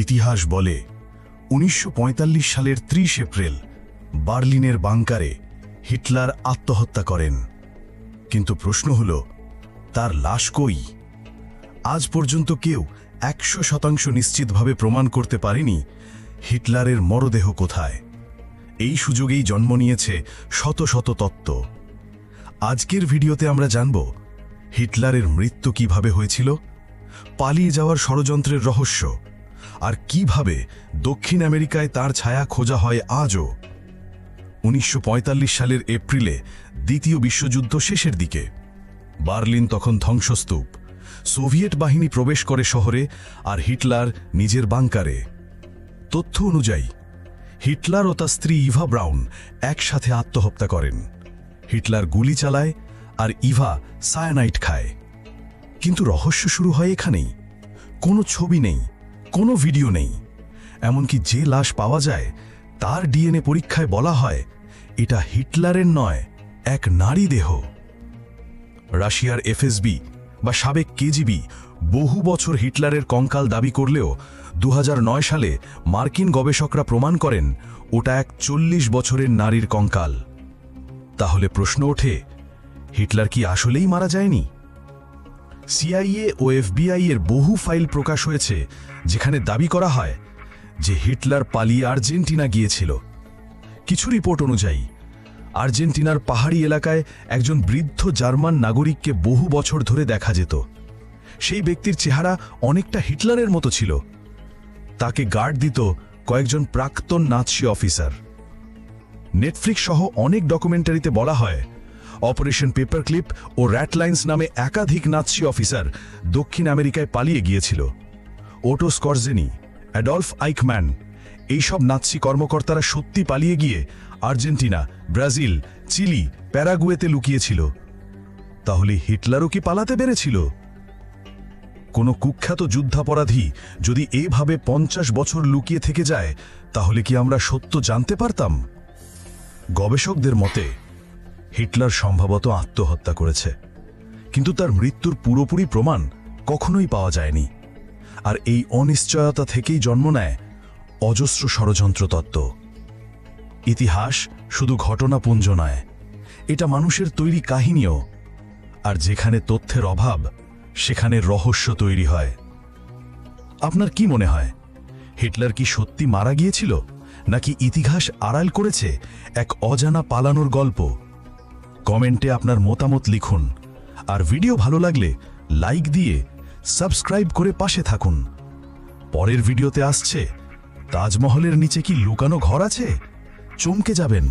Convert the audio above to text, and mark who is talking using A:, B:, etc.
A: ইতিহাস বলে ১৯৪৫ সালের ৩০ এপ্রিল বার্লিনের বাংকারে হিটলার আত্মহত্যা করেন। কিন্তু প্রশ্ন হল, তার লাশ কই? আজ পর্যন্ত কেউ ১০০% নিশ্চিতভাবে প্রমাণ করতে পারেনি হিটলারের মরদেহ কোথায়। এই সুযোগেই জন্ম নিয়েছে শত শত তত্ত্ব। আজকের ভিডিওতে আমরা জানব হিটলারের মৃত্যু কিভাবে হয়েছিল, পালিয়ে যাওয়ার ষড়যন্ত্রের রহস্য, আর কিভাবে দক্ষিণ আমেরিকায় তার ছায়া খোঁজা হয় আজও। ১৯৪৫ সালের এপ্রিলে দ্বিতীয় বিশ্বযুদ্ধ শেষের দিকে। বার্লিন তখন ধ্বংসস্তূপ। সোভিয়েত বাহিনী প্রবেশ করে শহরে, আর হিটলার নিজের বাংকারে। তথ্য অনুযায়ী হিটলার ও তার স্ত্রী ইভা ব্রাউন একসাথে আত্মহত্যা করেন। হিটলার গুলি চালায় আর ইভা সায়ানাইড খায়। কিন্তু রহস্য শুরু হয় এখানেই। কোনো ছবি নেই, কোনো ভিডিও নেই। এমনকি যে লাশ পাওয়া যায় তার ডিএনএ পরীক্ষায় বলা হয় এটা হিটলারের নয়, এক নারী দেহ। রাশিয়ার এফএসবি বা সাবেক কেজিবি বহু বছর হিটলারের কঙ্কাল দাবি করলেও ২০০৯ সালে মার্কিন গবেষকরা প্রমাণ করেন ওটা এক ৪০ বছরের নারীর কঙ্কাল। তাহলে প্রশ্ন ওঠে, হিটলার কি আসলেই মারা যায়নি? সিআইএ ও এফবিআই এর বহু ফাইল প্রকাশ হয়েছে যেখানে দাবি করা হয় যে হিটলার পালিয়ে আর্জেন্টিনা গিয়েছিল। কিছু রিপোর্ট অনুযায়ী আর্জেন্টিনার পাহাড়ি এলাকায় একজন বৃদ্ধ জার্মান নাগরিককে বহু বছর ধরে দেখা যেত। সেই ব্যক্তির চেহারা অনেকটা হিটলারের মতো ছিল। তাকে গার্ড দিত কয়েকজন প্রাক্তন নাৎসি অফিসার। নেটফ্লিক্স সহ অনেক ডকুমেন্টারিতে বলা হয় অপারেশন পেপারক্লিপ ও র্যাটলাইন্স নামে একাধিক নাৎসি অফিসার দক্ষিণ আমেরিকায় পালিয়ে গিয়েছিল। ওটো স্করজেনি, অ্যাডলফ আইকম্যান, এইসব নাৎসি কর্মকর্তারা সত্যি পালিয়ে গিয়ে আর্জেন্টিনা, ব্রাজিল, চিলি, প্যারাগুয়েতে লুকিয়েছিল। তাহলে হিটলারও কি পালাতে পেরেছিল? কোনো কুখ্যাত যুদ্ধাপরাধী যদি এভাবে ৫০ বছর লুকিয়ে থেকে যায়, তাহলে কি আমরা সত্য জানতে পারতাম? গবেষকদের মতে হিটলার সম্ভবত আত্মহত্যা করেছে, কিন্তু তার মৃত্যুর পুরোপুরি প্রমাণ কখনোই পাওয়া যায়নি। আর এই অনিশ্চয়তা থেকেই জন্ম নেয় অজস্র ষড়যন্ত্র তত্ত্ব। ইতিহাস শুধু ঘটনাপুঞ্জ নয়, এটা মানুষের তৈরি কাহিনীও। আর যেখানে তথ্যের অভাব, সেখানে রহস্য তৈরি হয়। আপনার কি মনে হয়, হিটলার কি সত্যি মারা গিয়েছিল, নাকি ইতিহাস আড়াল করেছে এক অজানা পালানোর গল্প? কমেন্টে আপনার মতামত লিখুন, আর ভিডিও ভালো লাগলে লাইক দিয়ে সাবস্ক্রাইব করে পাশে থাকুন। পরের ভিডিওতে আসছে, তাজমহলের নিচে কি লুকানো ঘর আছে? চমকে যাবেন।